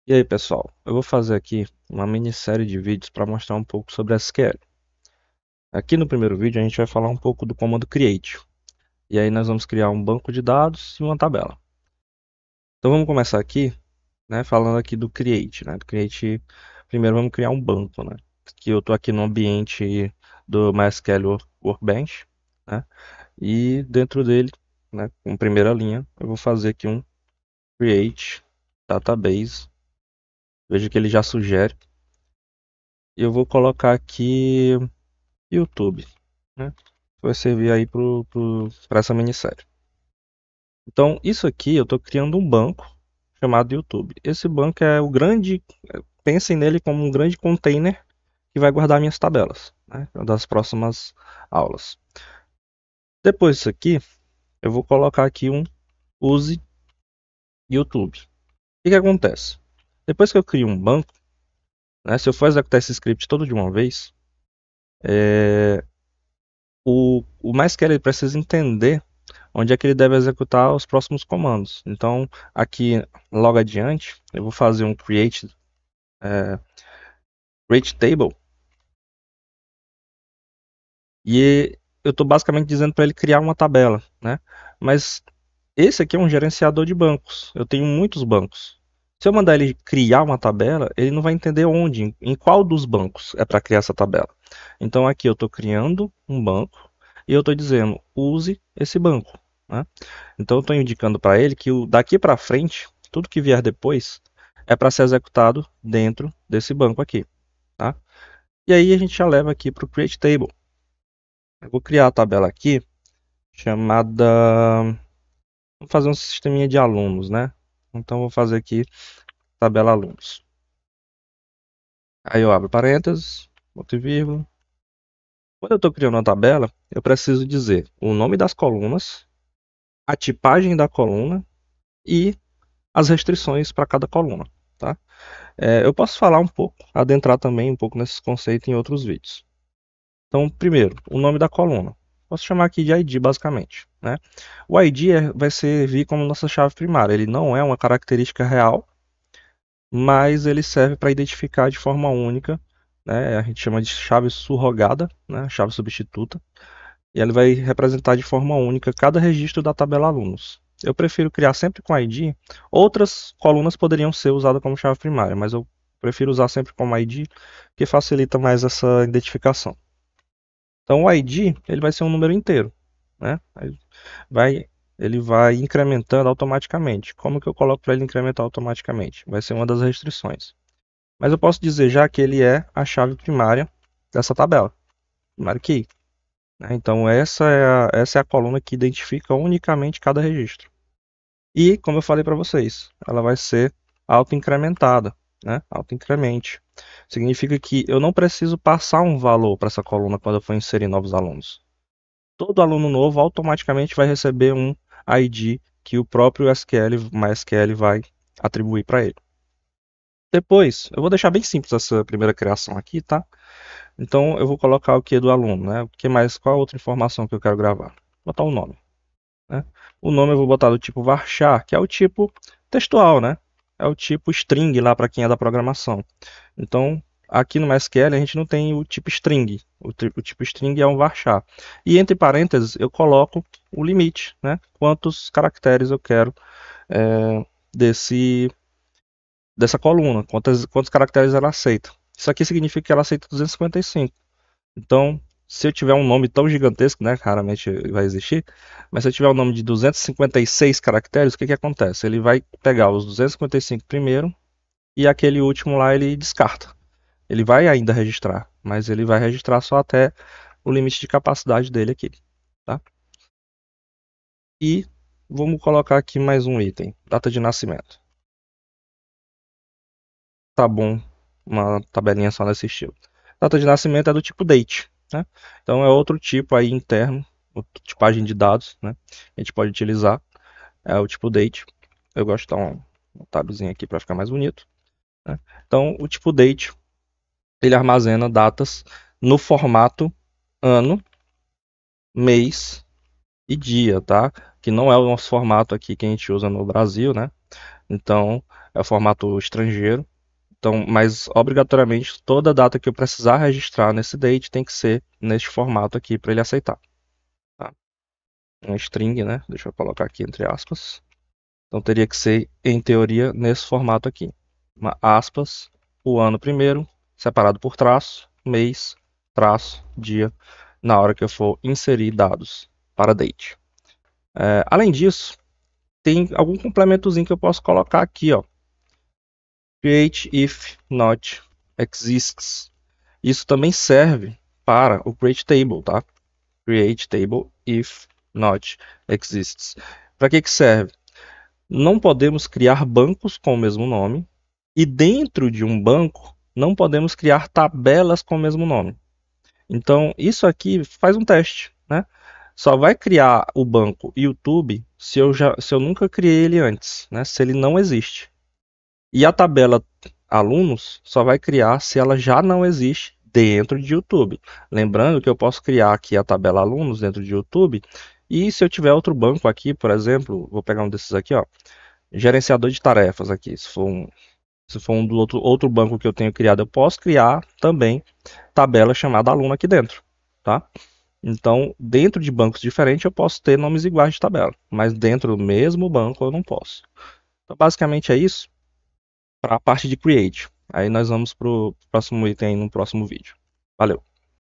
E aí, pessoal, eu vou fazer aqui uma minissérie de vídeos para mostrar um pouco sobre SQL. Aqui no primeiro vídeo a gente vai falar um pouco do comando create. E aí nós vamos criar um banco de dados e uma tabela. Então vamos começar aqui, né, falando aqui do create, né? Do create, primeiro vamos criar um banco, né? Que eu estou aqui no ambiente do MySQL Workbench, né? E dentro dele, né, com primeira linha, eu vou fazer aqui um create database. Veja que ele já sugere. E eu vou colocar aqui YouTube, né? Vai servir aí para essa minissérie. Então, isso aqui eu estou criando um banco chamado YouTube. Esse banco é o grande, pensem nele como um grande container que vai guardar minhas tabelas, né, das próximas aulas. Depois disso aqui, eu vou colocar aqui um use YouTube. O que acontece? Depois que eu crio um banco, né, se eu for executar esse script todo de uma vez, o MySQL ele precisa entender onde é que ele deve executar os próximos comandos. Então, aqui logo adiante, eu vou fazer um create table e eu estou basicamente dizendo para ele criar uma tabela, né? Mas esse aqui é um gerenciador de bancos. Eu tenho muitos bancos. Se eu mandar ele criar uma tabela, ele não vai entender onde, em qual dos bancos é para criar essa tabela. Então aqui eu estou criando um banco e eu estou dizendo use esse banco, né? Então eu estou indicando para ele que daqui para frente, tudo que vier depois é para ser executado dentro desse banco aqui, tá? E aí a gente já leva aqui para o create table. Eu vou criar a tabela aqui chamada, vou fazer um sisteminha de alunos, né? Então vou fazer aqui tabela alunos. Aí eu abro parênteses, ponto e vírgula. Quando eu estou criando uma tabela, eu preciso dizer o nome das colunas, a tipagem da coluna e as restrições para cada coluna, tá? Eu posso falar um pouco, adentrar também um pouco nesses conceitos em outros vídeos. Então, primeiro, o nome da coluna. Posso chamar aqui de ID, basicamente, né? O ID vai servir como nossa chave primária. Ele não é uma característica real, mas ele serve para identificar de forma única, né? A gente chama de chave surrogada, né? Chave substituta. E ele vai representar de forma única cada registro da tabela alunos. Eu prefiro criar sempre com ID. Outras colunas poderiam ser usadas como chave primária, mas eu prefiro usar sempre como ID, que facilita mais essa identificação. Então o ID ele vai ser um número inteiro, né? Vai, ele vai incrementando automaticamente. Como que eu coloco para ele incrementar automaticamente? Vai ser uma das restrições. Mas eu posso dizer já que ele é a chave primária dessa tabela, primário key, né? Então essa é a coluna que identifica unicamente cada registro. E, como eu falei para vocês, ela vai ser auto-incrementada, né? Auto-incremente. Significa que eu não preciso passar um valor para essa coluna quando eu for inserir novos alunos. Todo aluno novo automaticamente vai receber um ID que o próprio MySQL vai atribuir para ele. Depois, eu vou deixar bem simples essa primeira criação aqui, tá? Então eu vou colocar o que do aluno, né? O que mais? Qual a outra informação que eu quero gravar? Vou botar o nome, né? O nome eu vou botar do tipo varchar, que é o tipo textual, né? É o tipo string lá para quem é da programação. Então, aqui no MySQL a gente não tem o tipo string. O tipo string é um varchar. E entre parênteses eu coloco o limite, né? Quantos caracteres eu quero desse dessa coluna, quantos caracteres ela aceita. Isso aqui significa que ela aceita 255. Então, se eu tiver um nome tão gigantesco, né, raramente vai existir, mas se eu tiver um nome de 256 caracteres, o que que acontece? Ele vai pegar os 255 primeiro e aquele último lá ele descarta. Ele vai ainda registrar, mas ele vai registrar só até o limite de capacidade dele aqui, tá? E vamos colocar aqui mais um item, data de nascimento. Tá bom, uma tabelinha só nesse estilo. Data de nascimento é do tipo date, né? Então é outro tipo aí interno, tipagem de dados, né? A gente pode utilizar, é o tipo date. Eu gosto de dar um tabzinho aqui para ficar mais bonito, né? Então o tipo date, ele armazena datas no formato ano, mês e dia, tá? Que não é o nosso formato aqui que a gente usa no Brasil, né? Então é o formato estrangeiro. Então, mas obrigatoriamente toda data que eu precisar registrar nesse date tem que ser neste formato aqui para ele aceitar. Tá? Um string, né? Deixa eu colocar aqui entre aspas. Então teria que ser, em teoria, nesse formato aqui. Uma aspas, o ano primeiro, separado por traço, mês, traço, dia, na hora que eu for inserir dados para date. Além disso, tem algum complementozinho que eu posso colocar aqui, ó. Create if not exists. Isso também serve para o create table, tá? Create table if not exists. Para que serve? Não podemos criar bancos com o mesmo nome e dentro de um banco não podemos criar tabelas com o mesmo nome. Então, isso aqui faz um teste, né? Só vai criar o banco YouTube se eu nunca criei ele antes, né? Se ele não existe. E a tabela alunos só vai criar se ela já não existe dentro de YouTube. Lembrando que eu posso criar aqui a tabela alunos dentro de YouTube e se eu tiver outro banco aqui, por exemplo, vou pegar um desses aqui, ó, gerenciador de tarefas aqui. Se for um do outro banco que eu tenho criado, eu posso criar também tabela chamada aluno aqui dentro, tá? Então, dentro de bancos diferentes, eu posso ter nomes iguais de tabela, mas dentro do mesmo banco eu não posso. Então, basicamente é isso para a parte de create. Aí nós vamos para o próximo item no próximo vídeo. Valeu!